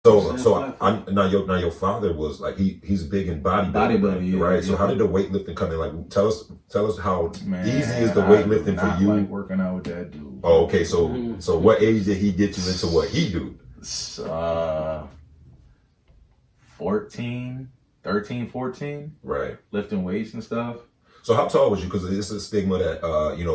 I now your father was like he's big in bodybuilding, yeah, right? So how did the weightlifting come in? Like tell us how easy is the weightlifting for you? Like working out with that dude. Oh, okay. So what age did he get you into what he do? 13, 14. Right. Lifting weights and stuff. So how tall was you? Because it's a stigma that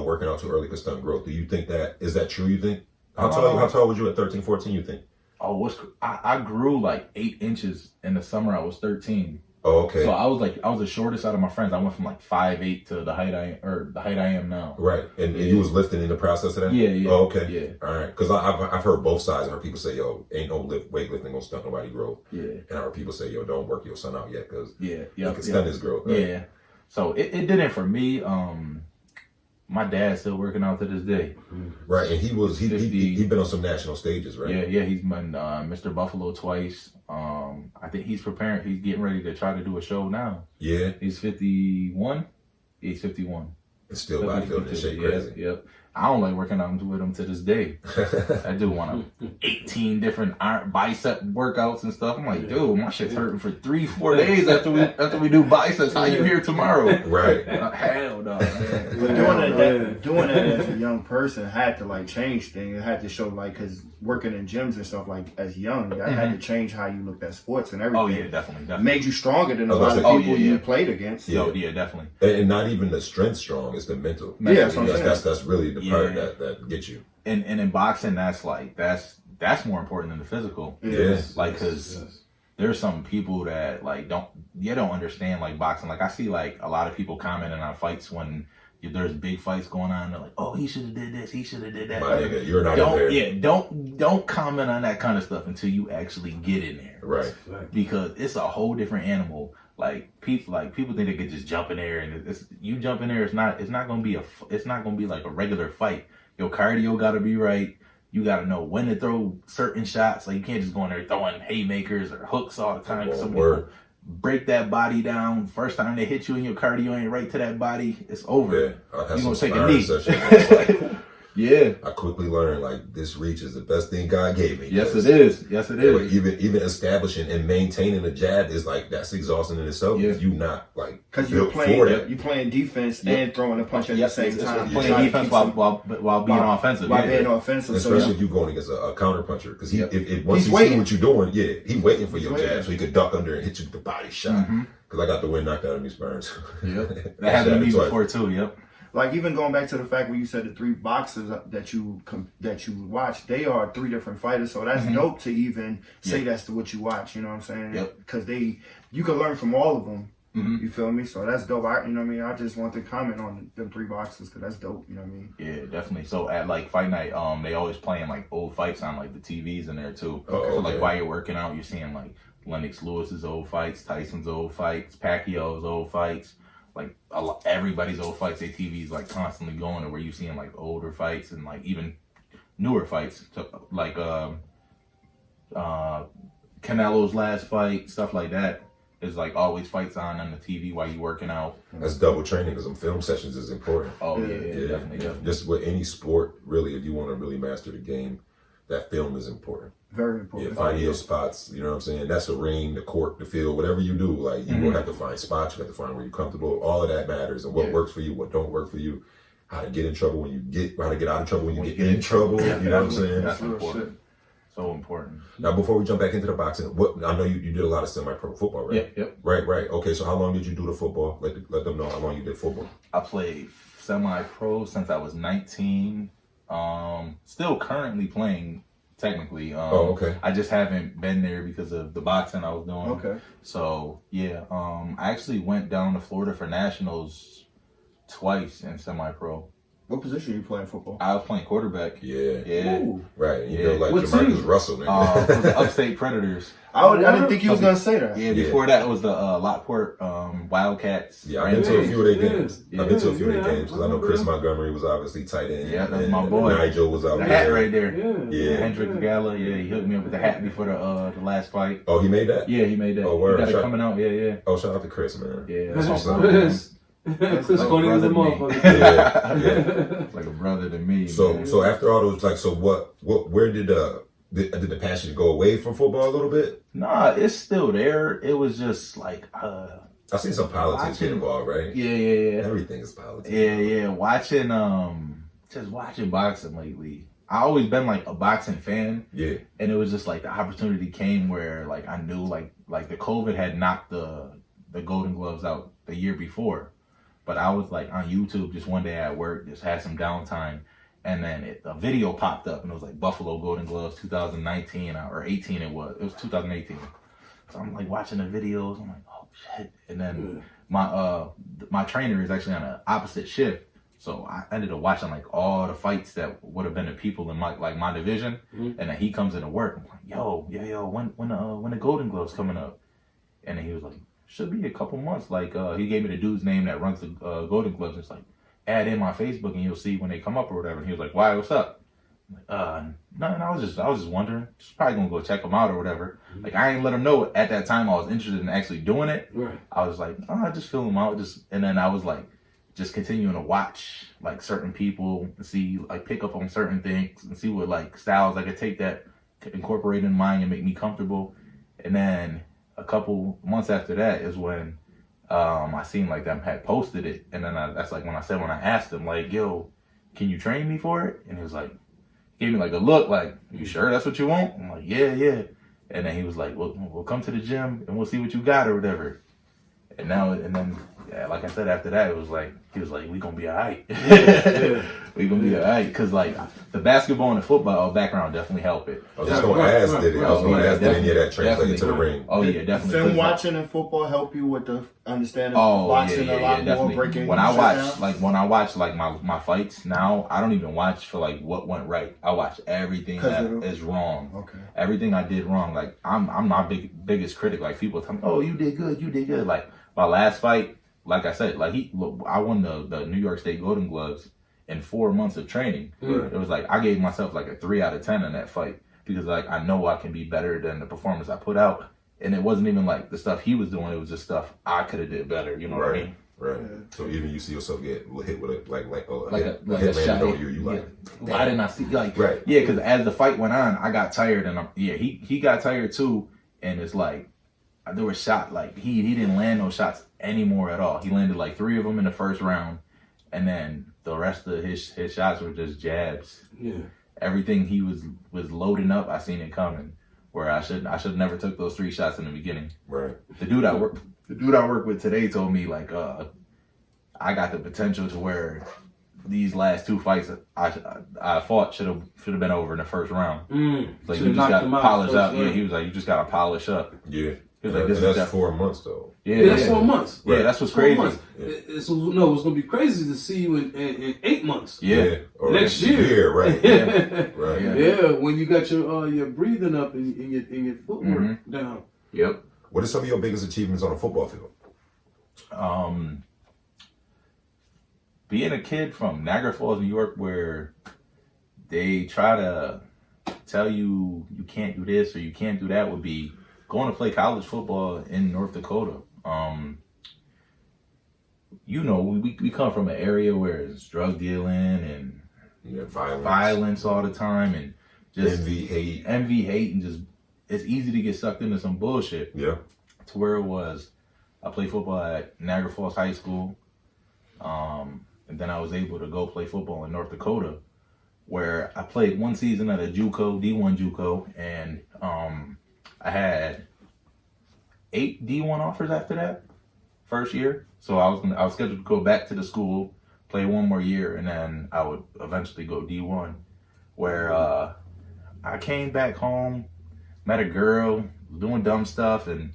working out too early can stunt growth. Do you think is that true? You think how tall was you at 13, 14? You think? Oh, I grew like 8 inches in the summer. I was 13. Oh, okay. So I was the shortest out of my friends. I went from like 5'8" to the height I am now. Right, and you was lifting in the process of that. Yeah. Oh, okay. Yeah. All right. Because I've heard both sides. I heard people say, "Yo, ain't no weightlifting gonna stunt nobody growth." Yeah. And I heard people say, "Yo, don't work your son out yet because it can stunt his growth." Right? Yeah. So it didn't for me. My dad's still working out to this day. Right, and he been on some national stages, right? Yeah. He's been Mr. Buffalo twice. I think he's preparing. He's getting ready to try to do a show now. Yeah. He's 51. He's 51. It's still bodybuilding and shit crazy. Yep. I don't like working out with him to this day. I do want 18 different bicep workouts and stuff. I'm like, dude, my shit's hurting for 3-4 days after we do biceps. How you here tomorrow? Right. Hell no. But doing that as a young person had to like change things. It had to show like because working in gyms and stuff like as young, that had to change how you looked at sports and everything. Oh yeah, definitely. Made you stronger than a lot of people you played against. Yeah, definitely. And not even the strength strong, it's the mental. Yeah, that's really the part that gets you. And in boxing, that's more important than the physical. Yes. Like, cause there's some people that like don't understand like boxing. Like I see like a lot of people commenting on fights when there's big fights going on. They're like, oh, he should have did this, he should have did that. My nigga, you're not in there. Yeah, don't comment on that kind of stuff until you actually get in there. Right. Because it's a whole different animal. Like people think they could just jump in there and you jump in there. It's not gonna be like a regular fight. Your cardio gotta be right. You gotta know when to throw certain shots. Like you can't just go in there throwing haymakers or hooks all the time. Some people break that body down. First time they hit you and your cardio ain't right to that body, it's over. Yeah, you gonna take a knee. Yeah. I quickly learned like this reach is the best thing God gave me. Yes, it is. Even establishing and maintaining a jab is like that's exhausting in itself. If you not like because you're playing defense and throwing a punch at the same time. Playing defense while being offensive. While being offensive, especially if you're going against a counter puncher because if once he see what you're doing, he's waiting for your jab so he could duck under and hit you with the body shot. Because I got the wind knocked out of me sparring. Yep, that happened to me before too. Yep. Like even going back to the fact where you said the 3 boxers that you watch, they are 3 different fighters. So that's dope to even say that's what you watch. You know what I'm saying? Yep. Because you can learn from all of them. You feel me? So that's dope. You know what I mean? I just want to comment on them 3 boxers because that's dope. You know what I mean? Yeah, definitely. So at like fight night, they always playing like old fights on like the TVs in there too. So like while you're working out, you're seeing like Lennox Lewis's old fights, Tyson's old fights, Pacquiao's old fights. Like everybody's old fights, their TV's like constantly going to where you seeing like older fights and like even newer fights, like Canelo's last fight, stuff like that. There's like always fights on the TV while you're working out. That's double training because some film sessions is important. Oh yeah, definitely. Just with any sport, really, if you want to really master the game, that film is important. Very important. Yeah, finding your spots, you know what I'm saying? That's the ring, the court, the field, whatever you do. Like, you will have to find spots. You have to find where you're comfortable. All of that matters. And what works for you, what don't work for you. How to get in trouble when you how to get out of trouble when you get in trouble. You know what I'm saying? That's important. So important. Now, before we jump back into the boxing, I know you did a lot of semi-pro football, right? Yep. Right. Okay, so how long did you do the football? Let them know how long you did football. I played semi-pro since I was 19. Still currently playing. Technically, okay. I just haven't been there because of the boxing I was doing. Okay. So yeah, I actually went down to Florida for nationals twice in semi-pro. What position you playing football? I was playing quarterback. Yeah. Ooh. Right. You know, like Jamarcus Russell. It was the Upstate Predators. I didn't think you was gonna say that. Yeah. Before that was the Lockport Wildcats. Yeah, I've been to a few of their games. I've been to a few of their games because I know Chris Montgomery was obviously tight end. Yeah, that's my boy. Nigel was out there. The hat right there. Yeah. Hendrick Gala. Yeah, he hooked me up with the hat before the last fight. Oh, he made that? Yeah, he made that. Oh, word. He got it coming out. Yeah. Oh, shout out to Chris, man. Yeah, that's awesome. It's funny as a motherfucker. Yeah. Like a brother to me. So after all those, like, so where did Did the passion go away from football a little bit? Nah, it's still there. It was just like I seen some politics get involved, right? Yeah. Everything is politics. Yeah. Just watching boxing lately. I always been like a boxing fan. Yeah. And it was just like the opportunity came where like I knew like the COVID had knocked the Golden Gloves out the year before. But I was like on YouTube just one day at work, just had some downtime, and then a video popped up and it was like Buffalo Golden Gloves 2019 or 18 it was 2018. So I'm like watching the videos, I'm like, oh shit. And then my trainer is actually on an opposite shift. So I ended up watching like all the fights that would have been the people in my division, and then he comes into work. I'm like, yo, when the Golden Gloves coming up? And then he was like, should be a couple months. Like he gave me the dude's name that runs the Golden Gloves. It's like, add in my Facebook and you'll see when they come up or whatever. And he was like, why? What's up? I'm like, nothing. I was just wondering. Just probably gonna go check them out or whatever. Like I ain't let him know at that time I was interested in actually doing it. Right. I was like, oh, I just fill them out. And then I was like, just continuing to watch like certain people and see like pick up on certain things and see what like styles I could take that incorporate in mine and make me comfortable. And then a couple months after that is when I seen like them had posted it, and then that's like when I asked him like, yo, can you train me for it? And he was like, gave me like a look like, you sure that's what you want? I'm like, yeah. And then he was like, well, we'll come to the gym and we'll see what you got or whatever. And then like I said, after that, it was like, he was like, we gonna be all right. We gonna be all right. Because, like, the basketball and the football background definitely help it. I was just going to ask, did any of that translate to the ring? Oh, yeah, definitely. Film watching and football help you with the understanding of boxing a lot more, breaking when I watch my fights now, I don't even watch for, like, what went right. I watch everything that is wrong. Okay. Everything I did wrong. Like, I'm my biggest critic. Like, people tell me, oh, you did good. Like, my last fight, like I said, like I won the New York State Golden Gloves in 4 months of training. It was like I gave myself like a 3 out of 10 in that fight because like I know I can be better than the performance I put out, and it wasn't even like the stuff he was doing. It was just stuff I could have did better. You know what I mean? Right. So even you see yourself get hit with a a shot. You like, why didn't I see like right? Yeah, because as the fight went on, I got tired, and he got tired too, and it's like. There were shots like he didn't land no shots anymore at all. He landed like 3 of them in the first round, and then the rest of his shots were just jabs. Yeah, everything he was loading up, I seen it coming. Where I should never took those 3 shots in the beginning. Right. The dude I work with today told me like I got the potential to where these last 2 fights I fought should have been over in the first round. Like you just got to polish up. Yeah, he was like you just got to polish up. Yeah. Like, that's 4 months though. Yeah, that's 4 months. Yeah, that's what's crazy. Yeah. So no, it's gonna be crazy to see you in 8 months. Yeah, or next year, right? Right. Yeah, when you got your breathing up and your footwork down. Yep. What are some of your biggest achievements on a football field? Being a kid from Niagara Falls, New York, where they try to tell you you can't do this or you can't do that, would be going to play college football in North Dakota. We come from an area where it's drug dealing and violence all the time, and just envy, hate, and just it's easy to get sucked into some bullshit. Yeah. To where it was, I played football at Niagara Falls High School, and then I was able to go play football in North Dakota, where I played 1 season at a JUCO, D1 JUCO, and I had 8 D1 offers after that first year. So I was scheduled to go back to the school, play 1 more year, and then I would eventually go D1. Where I came back home, met a girl, was doing dumb stuff, and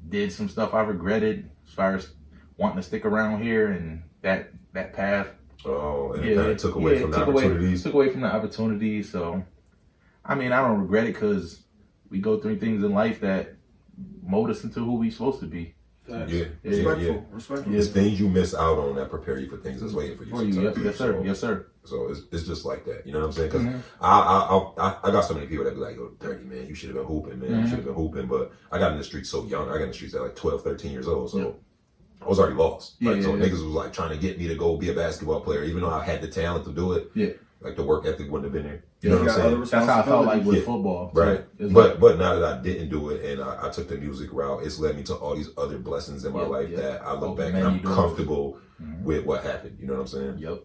did some stuff I regretted as far as wanting to stick around here and that path. Oh, and it kind of took away from the opportunities. Took away from the opportunities. So, I mean, I don't regret it because we go through things in life that mold us into who we supposed to be. Respectful. It's things you miss out on that prepare you for things that's waiting for you. Yes, sir. So it's just like that. You know what I'm saying? Because I got so many people that be like, yo, Dirty, man, you should have been hooping, man. You should have been hooping. But I got in the streets so young. I got in the streets at like 12, 13 years old. So I was already lost. Niggas was like trying to get me to go be a basketball player, even though I had the talent to do it. Yeah. like the work ethic wouldn't have been there. You know what I'm got saying? other That's how I felt like with Yeah. football. Right. It's But now that I didn't do it and I took the music route, it's led me to all these other blessings in my Yep, life yep. that I look Open back and many I'm doors. comfortable with what happened. You know what I'm saying? Yep.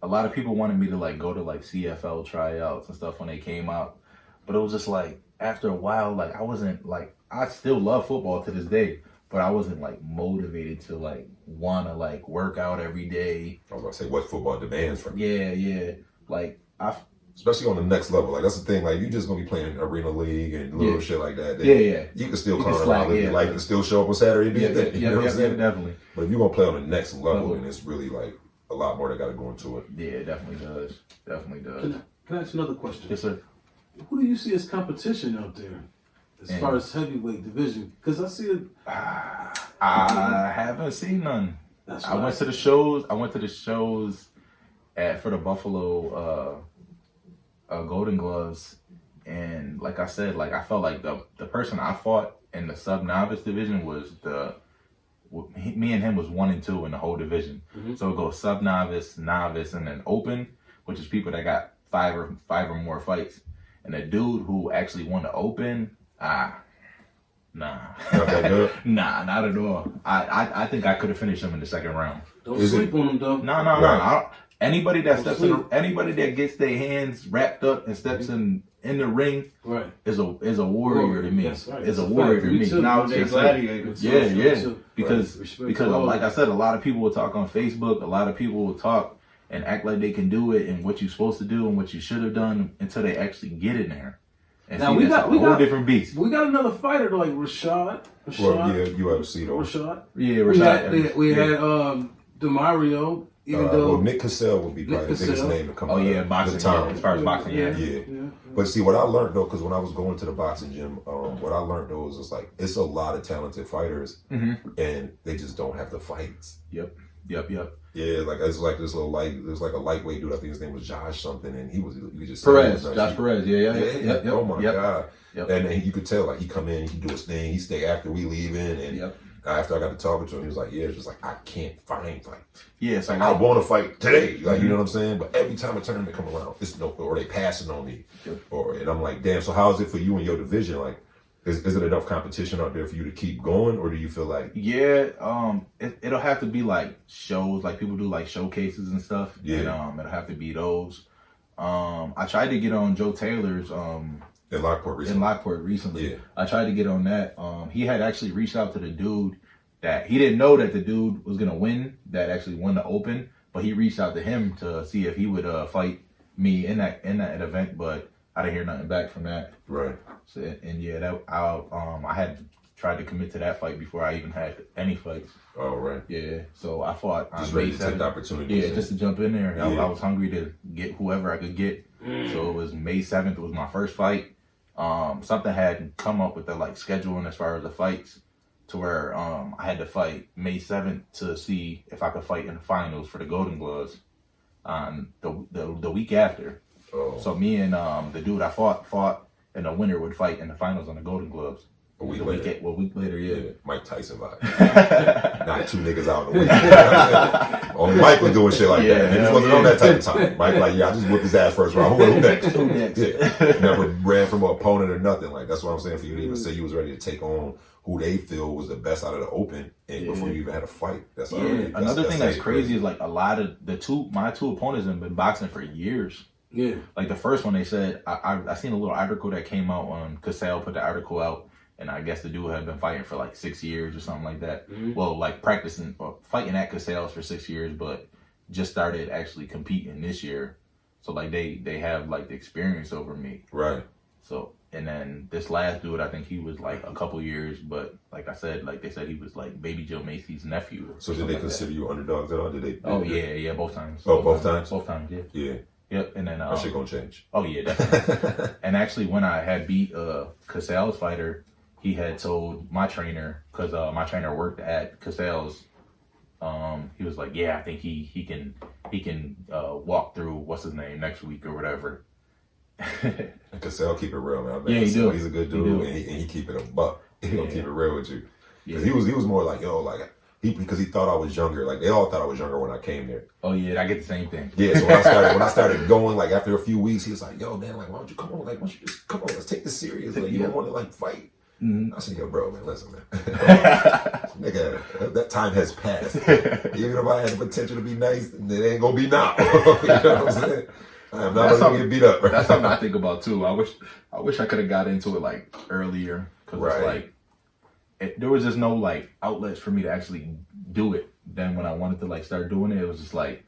A lot of people wanted me to like go to like CFL tryouts and stuff when they came out, but it was just like after a while, like I wasn't like I still love football to this day, but I wasn't like motivated to like want to like work out every day. I was about to say what football demands from you. Yeah. Like Especially on the next level. Like that's the thing, like you just gonna be playing arena league and little shit like that. Then Yeah. You can still You come can around slack, and your life can still show up on Saturday and be a thing. You know what I'm saying? Definitely. But if you're gonna play on the next level, then it's really like a lot more that gotta go into it. Yeah, it definitely does. Definitely does. Can I ask another question? Yes, sir. Who do you see as competition out there as far as heavyweight division? Because I see it. I haven't seen none. I went to the shows. I went to the shows for the Buffalo Golden Gloves, and like I said, like I felt like the person I fought in the sub novice division was me and him was 1 and 2 in the whole division. So it goes sub novice, novice, and then open, which is people that got five or more fights. And the dude who actually won the open, nah. Not that good? Nah, not at all. I think I could have finished him in the second round. Don't sleep on them though. No. Anybody that anybody that gets their hands wrapped up and steps in the ring, right, is a warrior to me. That's right. Is a That's a warrior fact. to Me me. too. Nowadays, gladiators. Yeah. Because Respect because to all like of I said, a lot of people will talk on Facebook. A lot of people will talk and act like they can do it and what you're supposed to do and what you should have done until they actually get in there. And Now see, we that's got a whole different beast. We got another fighter like Rashad. Well, yeah, UFC though. Rashad. Yeah, Rashad. We had DeMario. Even though well, Nick Cassell would be probably the biggest name to come out of boxing. the time. As far as boxing, Yeah. But see, what I learned though, because when I was going to the boxing gym, what I learned though is just like it's a lot of talented fighters, and they just don't have the fights. Yep. Yeah, like it's like this little there's like a lightweight dude. I think his name was Josh something, and he just Perez, said, Josh Perez. Yeah. Yep. Oh my god. Yep. And then you could tell like he come in, he do his thing, he stay after we leave in, and after I got to talking to him, he was like, it's just like I can't find fights. Yeah, it's like I want to fight today, like you know what I'm saying. But every time a tournament come around, it's no, or they passing on me, and I'm like, damn. So how is it for you in your division? Like, is it enough competition out there for you to keep going, or do you feel like? Yeah, it'll have to be like shows, like people do like showcases and stuff. Yeah, and it'll have to be those. I tried to get on Joe Taylor's in Lockport recently. Yeah. I tried to get on that. He had actually reached out to the dude that he didn't know that the dude was gonna win, that actually won the open, but he reached out to him to see if he would fight me in that event, but I didn't hear nothing back from that. Right. So, and yeah, I had tried to commit to that fight before I even had any fights. Oh right. Yeah. So I fought on just May ready to 7th. take the opportunity. Yeah, just to jump in there. I was hungry to get whoever I could get. So it was May 7th was my first fight. Something had come up with the like scheduling as far as the fights, to where I had to fight May 7th to see if I could fight in the finals for the Golden Gloves on the week after. Oh. So me and the dude I fought, and the winner would fight in the finals on the Golden Gloves. A week later, yeah. Mike Tyson vibe. Not two niggas out in the week. Only Mike was doing shit like that. He wasn't on that type of time. Mike like, I just whipped his ass first round. Who next? Who next? Yeah. Never ran from an opponent or nothing. Like that's what I'm saying for you to even say you was ready to take on who they feel was the best out of the open, and before you even had a fight. That's already, another thing that's crazy is like a lot of my two opponents have been boxing for years. Yeah. Like the first one, they said I seen a little article that came out on Cassell put the article out. And I guess the dude had been fighting for like 6 years or something like that. Well, like practicing or fighting at Cassell's for 6 years, but just started actually competing this year. So like they have like the experience over me. Right. So and then this last dude, I think he was like a couple years, but like I said, like they said he was like Baby Joe Macy's nephew. So did they consider you underdogs at all? Did they? Oh yeah, both times. Both times. Both times, yeah. Yeah. Yep, and then that shit gonna change. Oh yeah, definitely. And actually, when I had beat Cassell's fighter, he had told my trainer, because my trainer worked at Cassell's. He was like, "Yeah, I think he can walk through what's his name next week or whatever." Cassell keep it real, man. Yeah, he do. He's a good dude, and he keep it a buck. He gonna keep it real with you. Because he was more like, yo, like because he thought I was younger. Like they all thought I was younger when I came there. Oh yeah, I get the same thing. Yeah, so when I started going, like after a few weeks, he was like, "Yo, man, like why don't you come on? Like why don't you just come on? Let's take this serious. Like you don't want to like fight." Mm-hmm. I said, "Yo, bro, man, listen, man, nigga, that time has passed. Even if I had the potential to be nice, it ain't gonna be now." You know what I'm saying? I am not gonna get beat up. That's something I think about too. I wish I could have got into it like earlier because it's like there was just no like outlets for me to actually do it. Then when I wanted to like start doing it, it was just like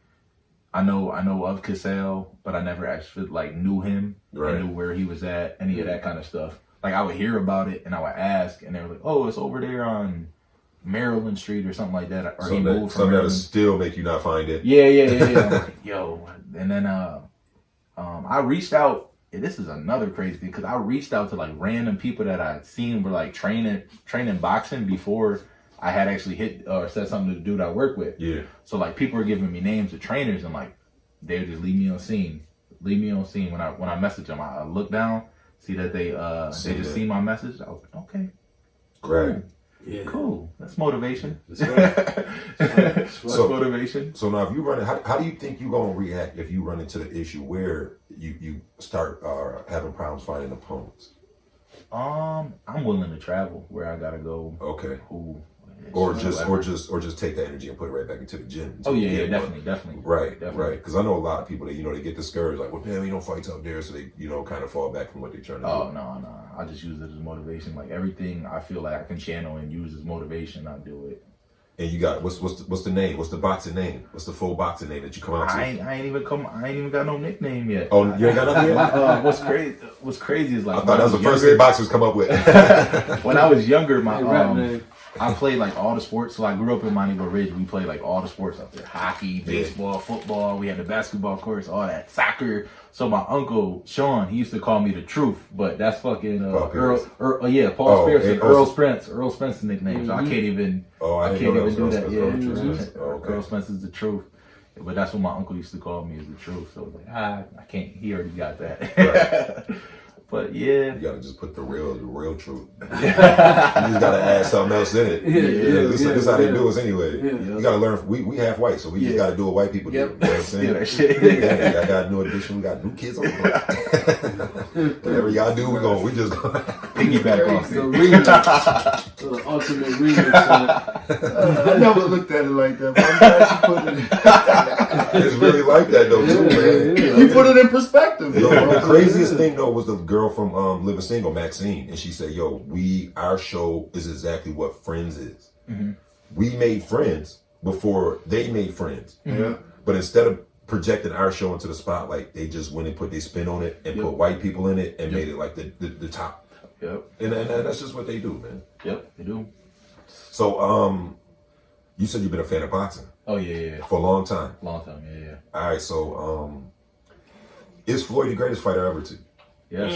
I know of Cassell, but I never actually like knew him and knew where he was at, any of that kind of stuff. Like I would hear about it and I would ask, and they were like, "Oh, it's over there on Maryland Street or something like that." Or he moved from Maryland. That'll still make you not find it. Yeah. I'm like, yo, and then I reached out. And this is another crazy thing because I reached out to like random people that I'd seen were like training boxing before I had actually hit or said something to the dude I work with. Yeah. So like people were giving me names of trainers and like they would just leave me on scene. When I message them, I look down, see that they just see my message. I was like, okay, great. Yeah. Cool. That's motivation. That's right. That's motivation. So now, if you run it, how do you think you gonna react if you run into the issue where you start having problems finding opponents? I'm willing to travel where I gotta go. Okay. Or just take that energy and put it right back into the gym. Oh yeah, definitely. Right. Because I know a lot of people that they get discouraged, like, well, damn, you don't fights out there, so they kind of fall back from what they're trying to do. Oh no, I just use it as motivation. Like everything I feel like I can channel and use as motivation, I do it. And you got what's the name? What's the boxing name? What's the full boxing name that you come out to? I ain't even got no nickname yet. Oh, you ain't got nothing yet? What's crazy is like I thought that was the first thing boxers come up with. When I was younger, I played like all the sports. So I grew up in Montego Ridge. We played like all the sports up there: hockey, baseball, football. We had the basketball courts, all that, soccer. So my uncle Sean, he used to call me the Truth, but that's fucking Paul Spearson, Earl Spence's nickname. So I can't even do that. Yeah, Earl Spence's the Truth. But that's what my uncle used to call me, is the Truth. So I was like, I can't. He already got that. Right. But yeah, you gotta just put the real truth. You just gotta add something else in it. This is how they do us anyway. You gotta learn. We half white, so we just gotta do what white people do. You know what I'm saying? That shit. I got a new addition. We got new kids on the block. Whatever y'all do, we just gonna piggyback off the remix. The ultimate remix. I never looked at it like that, but I'm glad you put it in. It's really like that though, too, man. You put it in perspective. The craziest thing though was the girl from Living Single, Maxine, and she said, "Yo, our show is exactly what Friends is. Mm-hmm. We made Friends before they made Friends, but instead of projecting our show into the spotlight, they just went and put their spin on it and put white people in it and made it like the top. Yep, and that's just what they do, man. Yep, they do. So, you said you've been a fan of boxing. Oh yeah. For a long time. Long time, yeah. All right, so is Floyd the greatest fighter ever to? Yes.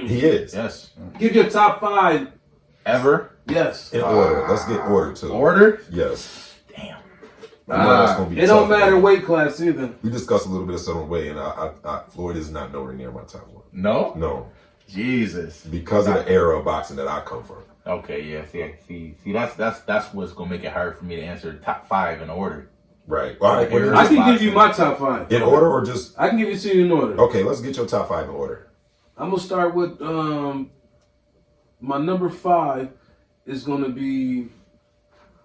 He is. Yes. Give your top 5 ever. Yes. In order. Let's get order too. Order? Yes. Damn. It don't matter weight class either. We discussed a little bit of certain weight, and I Floyd is not nowhere near my top 1. No. Jesus. Because of the era of boxing that I come from. Okay. Yeah. See. That's what's gonna make it hard for me to answer top 5 in order. Right. All right. I can give you my top 5 in order, or just I can give it to you in order. Okay. Let's get your top 5 in order. I'm gonna start with my number 5 is gonna be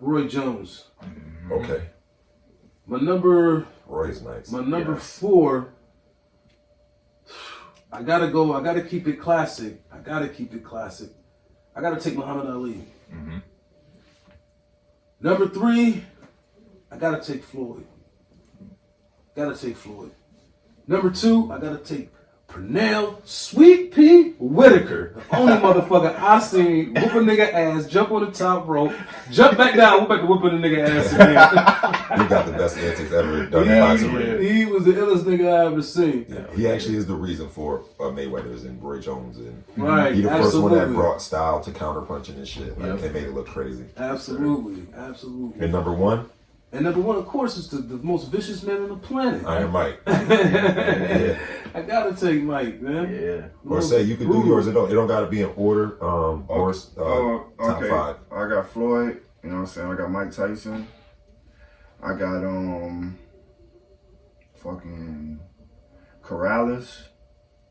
Roy Jones. Okay. Roy's nice. My number 4. I gotta keep it classic. I gotta take Muhammad Ali. Mm-hmm. Number 3, I gotta take Floyd. Number 2, I gotta take Pernell Sweet Pea Whitaker, the only motherfucker I seen whoop a nigga ass, jump on the top rope, jump back down, whoop back to whooping the nigga ass again. He got the best antics ever done in boxing. He was the illest nigga I ever seen. Yeah, he actually is the reason for Mayweather's and Roy Jones, and he the first one that brought style to counterpunching and shit. Like, they made it look crazy. Absolutely. And number 1? And number 1, of course, is the most vicious man on the planet. Iron Mike. I gotta take Mike, man. Yeah. Or say you can do yours. It don't gotta be in order. Top 5. I got Floyd. You know what I'm saying? I got Mike Tyson. I got fucking Corrales.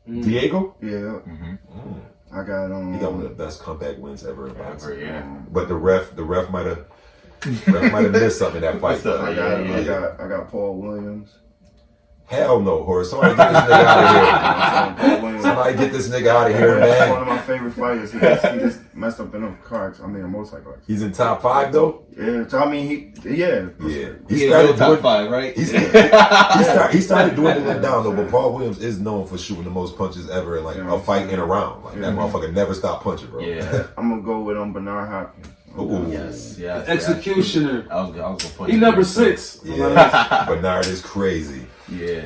Diego? Yeah. I got He got one of the best comeback wins ever in boxing. Yeah. But the ref might have missed something in that fight. What's up? I Yeah. got Paul Williams. Hell no, Horace. Somebody get this nigga out of here. Paul Williams. Somebody get this nigga out of here, That's one man. of my favorite fighters. He just messed up in them cars. I mean, a motorcycle accident. He's in top 5 though. Yeah, so I mean, he He He started top doing. 5, right? He started dwindling down though, but Paul Williams is known for shooting the most punches ever in like a fight in a round. Like that motherfucker never stopped punching, bro. Yeah. I'm gonna go with Bernard Hopkins. Ooh. Yes. Executioner. I was gonna put He him number in. 6. Yeah. Bernard is crazy. Yeah.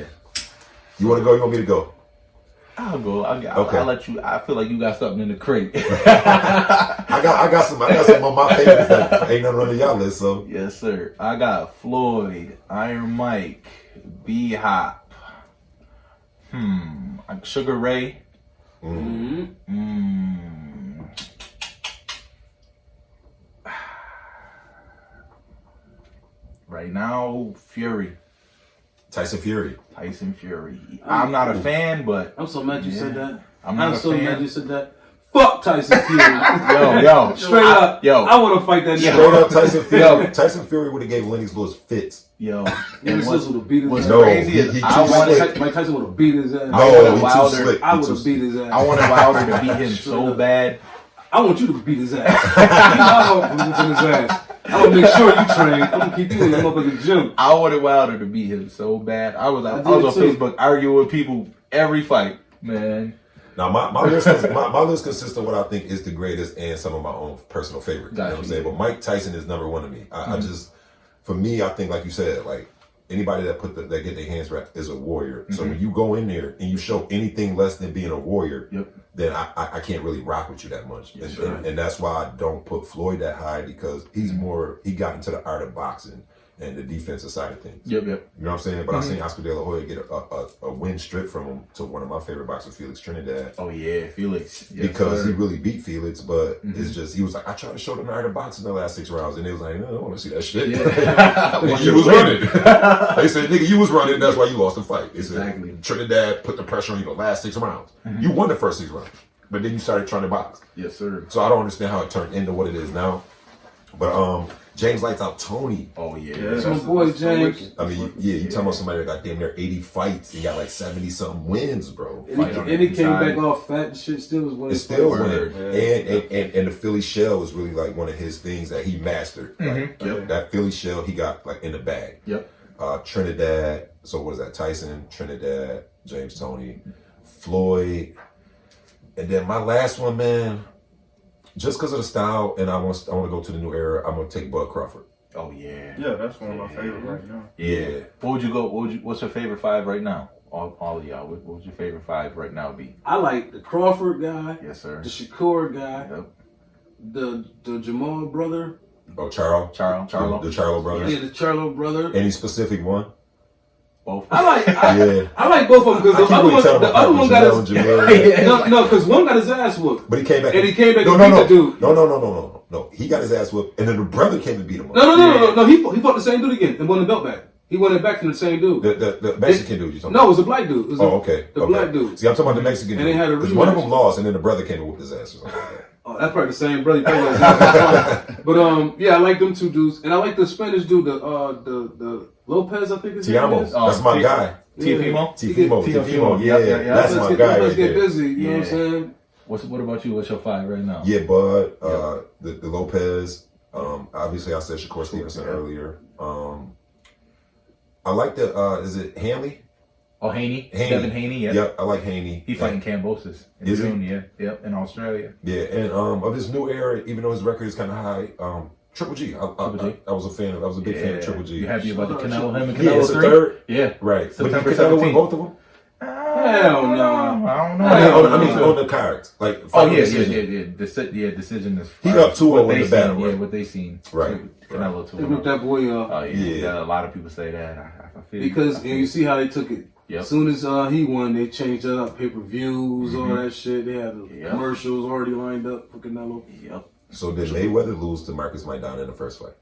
You want to go? You want me to go? I'll go. Okay. I'll let you. I feel like you got something in the crate. I got some on my favorites that ain't none of y'all list. So Yes, sir. I got Floyd, Iron Mike, B Hop, Sugar Ray. Right now, Fury. Tyson Fury. Tyson Fury. I'm not a fan, but I'm so mad you said that. I'm not a so fan. mad you said that. Fuck Tyson Fury. Yo, Straight up. yo. I want to fight that Straight nigga. up, Tyson Fury. Tyson Fury would have gave Lennox Lewis fits. Yo. Lennox Lewis would have beat his What's ass. No, crazy is he I too wanted slick. Mike Tyson would have beat his ass. I No, wanted he too Wilder. slick. I He would too have beat his ass. I wanted Wilder to beat him so bad. I want you to beat his ass. I want to beat his ass. I'm gonna make sure you train. I'm gonna keep you in the motherfucking gym. I wanted Wilder to beat him so bad. I was on did too. Facebook arguing with people every fight, man. Now my list consists of what I think is the greatest and some of my own personal favorites. You know what I'm saying? But Mike Tyson is number one to me. I just, for me, I think like you said, like anybody that that get their hands wrapped is a warrior. So when you go in there and you show anything less than being a warrior, then I can't really rock with you that much. And that's why I don't put Floyd that high, because he's he got into the art of boxing and the defensive side of things. Yep. You know what I'm saying? But I seen Oscar De La Hoya get a win stripped from him to one of my favorite boxers, Felix Trinidad. Oh yeah, Felix. Yes, Because sir. he really beat Felix, but it's just, he was like, I tried to show them the art of boxing in the last 6 rounds, and they was like, no, I don't want to see that shit. Nigga, you was running. They said, nigga, you was running, that's why you lost the fight. They said, Exactly. Trinidad put the pressure on you the last 6 rounds. You won the first 6 rounds, but then you started trying to box. Yes, sir. So I don't understand how it turned into what it is now. But James Lights Out Tony. Oh yeah. That's my boy James. I mean, yeah, you talking about somebody that got damn near 80 fights and got like 70 something wins, bro. And he came back off fat and shit. Still was winning. It's still Word. winning. And the Philly shell was really like one of his things that he mastered. Like, Yep. that Philly shell he got like in the bag. Yep. Trinidad. So what is that? Tyson, Trinidad, James Toney, Floyd, and then my last one, man. Just because of the style, and I want to go to the new era. I'm gonna take Bud Crawford. Oh yeah. Yeah, that's one of my favorite right now. Yeah. What would you go? What's your favorite 5 right now? All of y'all. What would your favorite 5 right now be? I like the Crawford guy, Yes, sir. the Shakur guy, Yep. the Jamal brother, Oh, Charlo. Charlo. The Charlo brothers. yeah, the Charlo brother. Any specific one? Both. I like Yeah. I like both of them because the other one got his no because one got his ass whooped. But he came back. And he came back No, and no, beat no. the dude. No. He got his ass whooped, and then the brother came and beat him up. No. He fought the same dude again and won the belt back. He won it back from the same dude. The Mexican dude you talking No, it was a black dude. It was okay. the black dude. See, I'm talking about the Mexican And dude. they had a 'Cause one of rematch. them lost, and then the brother came and whooped his ass or something like that. Oh, that's probably the same brother. But yeah, I like them two dudes, and I like the Spanish dude, the Lopez, I think his name Tiamo, is. that's my guy. Tiafimo? Tifimo, yeah, Yeah. that's my guy Let's right get there. busy. You know what I'm saying? What about you? What's your 5 right now? Yeah, Bud, the Lopez. Obviously, I said Shakur Stevenson earlier. I like is it Hanley? Oh, Haney. Devin Haney. Yeah. Yep, I like Haney. He fighting Cambosis in Is he? June. Yeah. Yep. In Australia. Yeah, and of this new era, even though his record is kind of high, Triple G. I was a fan. I was a big fan of Triple G. You happy about the Canelo? Him and Yeah, Canelo it's a 3? third. Yeah. Right. September But did Canelo win 17th. both of them? Hell no. I don't know. I mean, on the cards. Like, Oh yeah, decision. Decision is. He up 2-0 what in they the battle, seen, right? Yeah, what they seen. Right. Canelo They ripped 2-0. that boy up Oh yeah. Yeah. Yeah. A lot of people say that. I feel because I feel you see how they took it. Yep. As soon as he won, they changed it up. Pay-per-views, all that shit. They had the commercials already lined up for Canelo. Yep. So did Mayweather lose to Marcus Maidana in the first fight?